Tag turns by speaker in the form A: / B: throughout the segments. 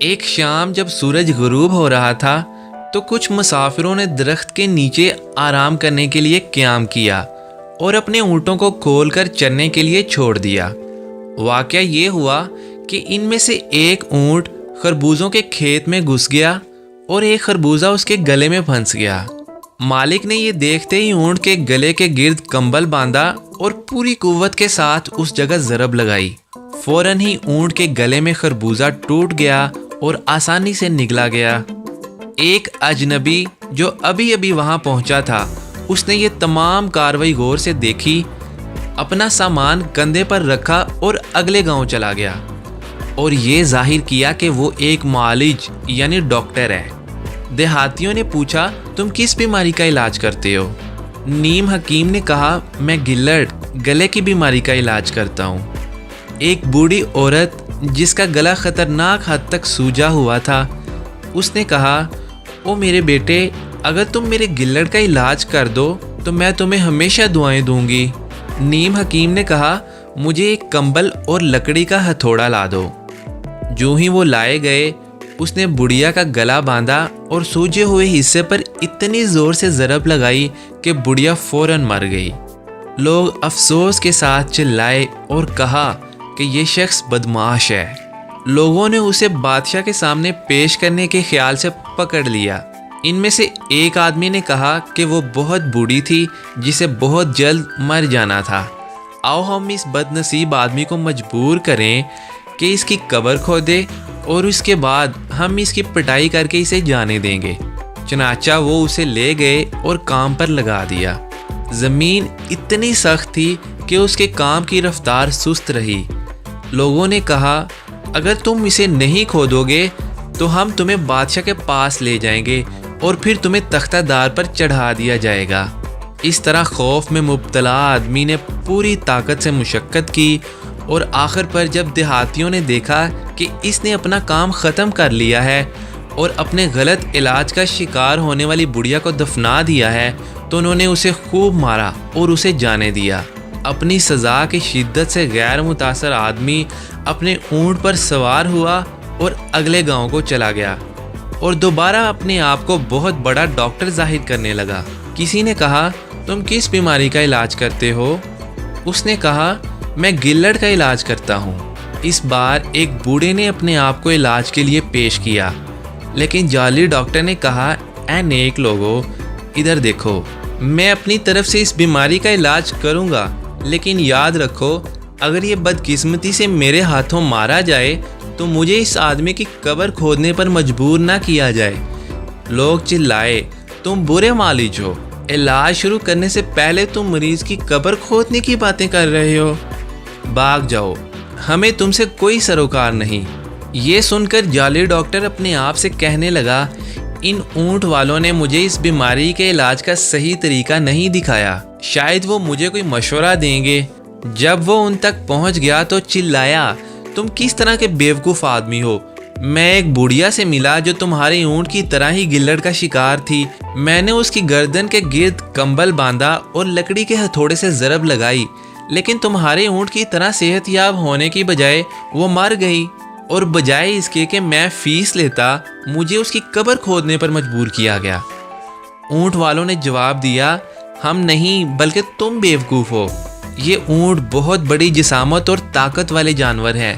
A: ایک شام جب سورج غروب ہو رہا تھا تو کچھ مسافروں نے درخت کے نیچے آرام کرنے کے لیے قیام کیا اور اپنے اونٹوں کو کھول کر چرنے کے لیے چھوڑ دیا۔ واقعہ یہ ہوا کہ ان میں سے ایک اونٹ خربوزوں کے کھیت میں گھس گیا اور ایک خربوزہ اس کے گلے میں پھنس گیا۔ مالک نے یہ دیکھتے ہی اونٹ کے گلے کے گرد کمبل باندھا اور پوری قوت کے ساتھ اس جگہ ضرب لگائی۔ فوراً ہی اونٹ کے گلے میں خربوزہ ٹوٹ گیا اور آسانی سے نگلا گیا۔ ایک اجنبی جو ابھی ابھی وہاں پہنچا تھا، اس نے یہ تمام کاروائی غور سے دیکھی، اپنا سامان کندھے پر رکھا اور اگلے گاؤں چلا گیا اور یہ ظاہر کیا کہ وہ ایک معالج یعنی ڈاکٹر ہے۔ دیہاتیوں نے پوچھا، تم کس بیماری کا علاج کرتے ہو؟ نیم حکیم نے کہا، میں گلے کی بیماری کا علاج کرتا ہوں۔ ایک بوڑھی عورت جس کا گلا خطرناک حد تک سوجا ہوا تھا، اس نے کہا، او میرے بیٹے، اگر تم میرے گلڑ کا علاج کر دو تو میں تمہیں ہمیشہ دعائیں دوں گی۔ نیم حکیم نے کہا، مجھے ایک کمبل اور لکڑی کا ہتھوڑا لا دو۔ جو ہی وہ لائے گئے، اس نے بڑھیا کا گلا باندھا اور سوجے ہوئے حصے پر اتنی زور سے ضرب لگائی کہ بڑھیا فوراً مر گئی۔ لوگ افسوس کے ساتھ چلائے اور کہا کہ یہ شخص بدمعاش ہے۔ لوگوں نے اسے بادشاہ کے سامنے پیش کرنے کے خیال سے پکڑ لیا۔ ان میں سے ایک آدمی نے کہا کہ وہ بہت بوڑھی تھی جسے بہت جلد مر جانا تھا۔ آؤ ہم اس بد نصیب آدمی کو مجبور کریں کہ اس کی قبر کھودے اور اس کے بعد ہم اس کی پٹائی کر کے اسے جانے دیں گے۔ چنانچہ وہ اسے لے گئے اور کام پر لگا دیا۔ زمین اتنی سخت تھی کہ اس کے کام کی رفتار سست رہی۔ لوگوں نے کہا، اگر تم اسے نہیں کھودو گے تو ہم تمہیں بادشاہ کے پاس لے جائیں گے اور پھر تمہیں تختہ دار پر چڑھا دیا جائے گا۔ اس طرح خوف میں مبتلا آدمی نے پوری طاقت سے مشقت کی اور آخر پر جب دیہاتیوں نے دیکھا کہ اس نے اپنا کام ختم کر لیا ہے اور اپنے غلط علاج کا شکار ہونے والی بڑھیا کو دفنا دیا ہے تو انہوں نے اسے خوب مارا اور اسے جانے دیا۔ اپنی سزا کی شدت سے غیر متاثر آدمی اپنے اونٹ پر سوار ہوا اور اگلے گاؤں کو چلا گیا اور دوبارہ اپنے آپ کو بہت بڑا ڈاکٹر ظاہر کرنے لگا۔ کسی نے کہا، تم کس بیماری کا علاج کرتے ہو؟ اس نے کہا، میں گلڑ کا علاج کرتا ہوں۔ اس بار ایک بوڑھے نے اپنے آپ کو علاج کے لیے پیش کیا، لیکن جعلی ڈاکٹر نے کہا، اے نیک لوگو، ادھر دیکھو، میں اپنی طرف سے اس بیماری کا علاج کروں گا، لیکن یاد رکھو اگر یہ بدقسمتی سے میرے ہاتھوں مارا جائے تو مجھے اس آدمی کی قبر کھودنے پر مجبور نہ کیا جائے۔ لوگ چلائے، تم برے معالج ہو، علاج شروع کرنے سے پہلے تم مریض کی قبر کھودنے کی باتیں کر رہے ہو۔ بھاگ جاؤ، ہمیں تم سے کوئی سروکار نہیں۔ یہ سن کر جعلی ڈاکٹر اپنے آپ سے کہنے لگا، ان اونٹ والوں نے مجھے اس بیماری کے علاج کا صحیح طریقہ نہیں دکھایا، شاید وہ مجھے کوئی مشورہ دیں گے۔ جب وہ ان تک پہنچ گیا تو چلایا، تم کس طرح کے بیوقوف آدمی ہو؟ میں ایک بڑھیا سے ملا جو تمہارے اونٹ کی طرح ہی گلڑ کا شکار تھی۔ میں نے اس کی گردن کے گرد کمبل باندھا اور لکڑی کے ہتھوڑے سے ضرب لگائی، لیکن تمہارے اونٹ کی طرح صحت یاب ہونے کی بجائے وہ مر گئی، اور بجائے اس کے کہ میں فیس لیتا، مجھے اس کی قبر کھودنے پر مجبور کیا گیا۔ اونٹ والوں نے جواب دیا، ہم نہیں بلکہ تم بیوقوف ہو۔ یہ اونٹ بہت بڑی جسامت اور طاقت والے جانور ہیں۔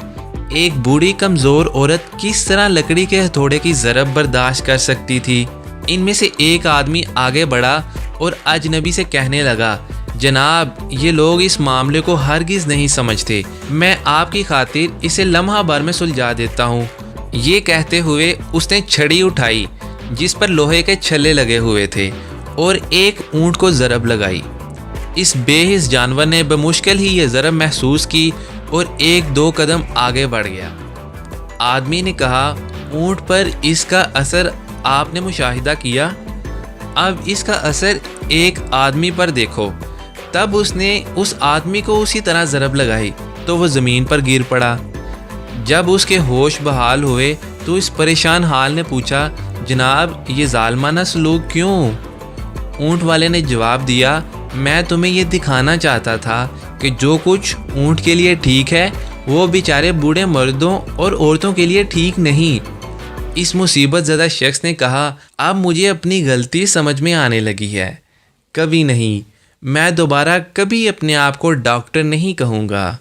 A: ایک بوڑھی کمزور عورت کس طرح لکڑی کے ہتھوڑے کی ضرب برداشت کر سکتی تھی؟ ان میں سے ایک آدمی آگے بڑھا اور اجنبی سے کہنے لگا، جناب، یہ لوگ اس معاملے کو ہرگز نہیں سمجھتے، میں آپ کی خاطر اسے لمحہ بھر میں سلجھا دیتا ہوں۔ یہ کہتے ہوئے اس نے چھڑی اٹھائی جس پر لوہے کے چھلے لگے ہوئے تھے اور ایک اونٹ کو ضرب لگائی۔ اس بے حس جانور نے بمشکل ہی یہ ضرب محسوس کی اور ایک دو قدم آگے بڑھ گیا۔ آدمی نے کہا، اونٹ پر اس کا اثر آپ نے مشاہدہ کیا، اب اس کا اثر ایک آدمی پر دیکھو۔ تب اس نے اس آدمی کو اسی طرح ضرب لگائی تو وہ زمین پر گر پڑا۔ جب اس کے ہوش بحال ہوئے تو اس پریشان حال نے پوچھا، جناب، یہ ظالمانہ سلوک کیوں؟ اونٹ والے نے جواب دیا، میں تمہیں یہ دکھانا چاہتا تھا کہ جو کچھ اونٹ کے لیے ٹھیک ہے وہ بیچارے بوڑھے مردوں اور عورتوں کے لیے ٹھیک نہیں۔ اس مصیبت زدہ شخص نے کہا، اب مجھے اپنی غلطی سمجھ میں آنے لگی ہے، کبھی نہیں، میں دوبارہ کبھی اپنے آپ کو ڈاکٹر نہیں کہوں گا۔